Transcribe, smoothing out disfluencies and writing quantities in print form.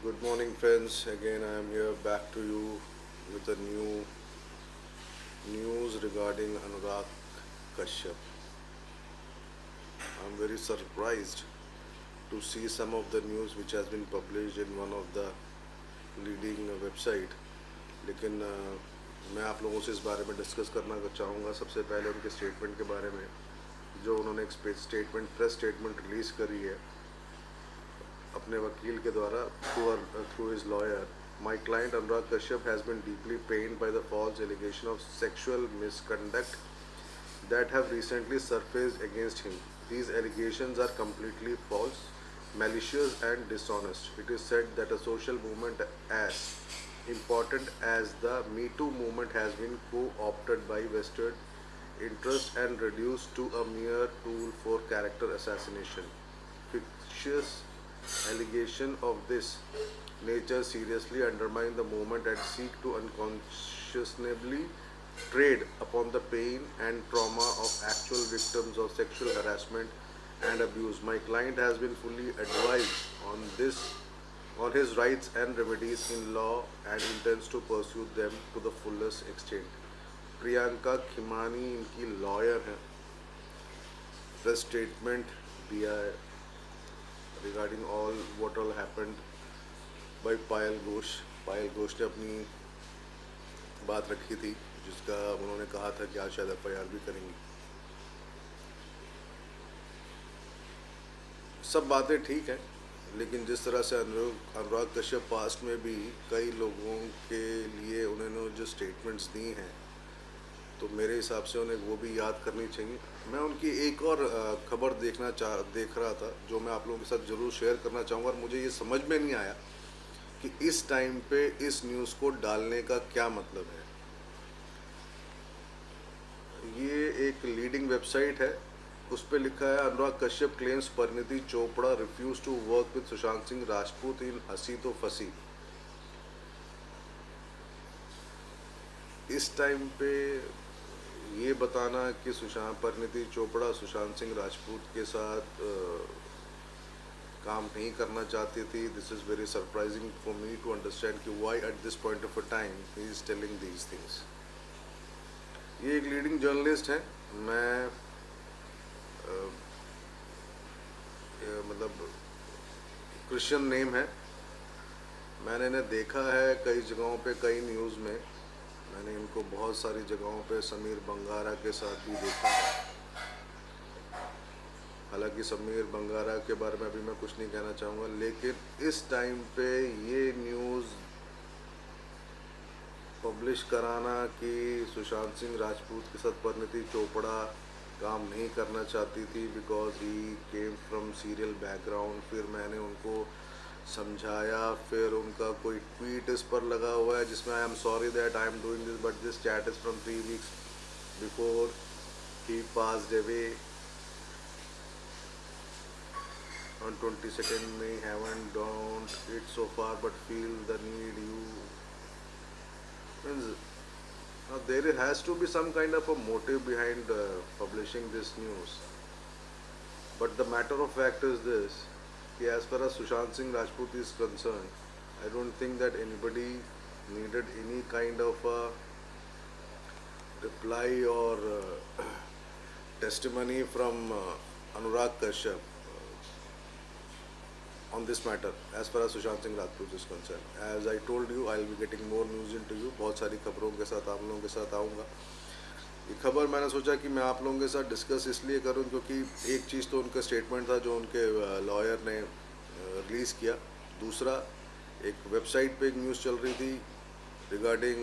Good morning, friends. Again, I am here back to you with a new news regarding Anurag Kashyap. I'm very surprised to see some of the news which has been published in one of the leading website. लेकिन मैं आप लोगों से इस बारे में discuss करना चाहूँगा सबसे पहले उनके स्टेटमेंट के बारे में जो उन्होंने एक प्रेस स्टेटमेंट रिलीज़ करी है अपने वकील के द्वारा through his lawyer. My client Anurag Kashyap has been deeply pained by the false allegation of sexual misconduct that have recently surfaced against him. These allegations are completely false, malicious and dishonest. It is said that a social movement as important as the Me Too movement has been co-opted by vested interests and reduced to a mere tool for character assassination. Fictitious allegation of this nature seriously undermine the movement and seek to unconscionably trade upon the pain and trauma of actual victims of sexual harassment and abuse. My client has been fully advised on his rights and remedies in law and intends to pursue them to the fullest extent. Priyanka खिमानी इनकी lawyer हैं, press statement दिया है regarding all what all happened by Payal Ghosh. Payal Ghosh ने अपनी बात रखी थी जिसका उन्होंने कहा था कि आज शायद एफआईआर भी करेंगी. सब बातें ठीक हैं, लेकिन जिस तरह से अनुराग कश्यप पास्ट में भी कई लोगों के लिए उन्होंने जो स्टेटमेंट्स दी हैं तो मेरे हिसाब से उन्हें वो भी याद करनी चाहिए. मैं उनकी एक और खबर देख रहा था जो मैं आप लोगों के साथ ज़रूर शेयर करना चाहूँगा और मुझे ये समझ में नहीं आया कि इस टाइम पे इस न्यूज़ को डालने का क्या मतलब है. ये एक लीडिंग वेबसाइट है, उस पर लिखा है Anurag Kashyap claims Parineeti Chopra refuse to work with Sushant Singh Rajput in Hasee Toh फंसी. इस टाइम पे ये बताना कि परिणीति चोपड़ा सुशांत सिंह राजपूत के साथ काम नहीं करना चाहती थी. This is very surprising for me to understand कि why at this point of a time he is telling these things. ये एक लीडिंग जर्नलिस्ट हैं. मैं मतलब क्रिश्चियन नेम है. मैंने इन्हें देखा है कई जगहों पे, कई न्यूज़ में. मैंने इनको बहुत सारी जगहों पे समीर बंगारा के साथ भी देखा है. हालांकि समीर बंगारा के बारे में अभी मैं कुछ नहीं कहना चाहूँगा, लेकिन इस टाइम पे ये न्यूज़ पब्लिश कराना कि सुशांत सिंह राजपूत के साथ परिणीति चोपड़ा काम नहीं करना चाहती थी because he came from serial background. फिर मैंने उनको समझाया, फिर उनका कोई ट्वीट इस पर लगा हुआ है जिसमें I am sorry that I am doing this but this chat is from 3 weeks before he passed away on 22nd May. Haven't done it so far but feel the need you means now there has to be some kind of a motive behind publishing this news. But the matter of fact is this, as far as Sushant Singh Rajput is concerned, I don't think that anybody needed any kind of a reply or testimony from Anurag Kashyap on this matter as far as Sushant Singh Rajput is concerned. As I told you, I will be getting more news into you. बहुत सारी खबरों के साथ आप लोगों के साथ आऊँगा. ये खबर मैंने सोचा कि मैं आप लोगों के साथ डिस्कस इसलिए करूं क्योंकि एक चीज़ तो उनका स्टेटमेंट था जो उनके लॉयर ने रिलीज़ किया. दूसरा, एक वेबसाइट पे एक न्यूज़ चल रही थी रिगार्डिंग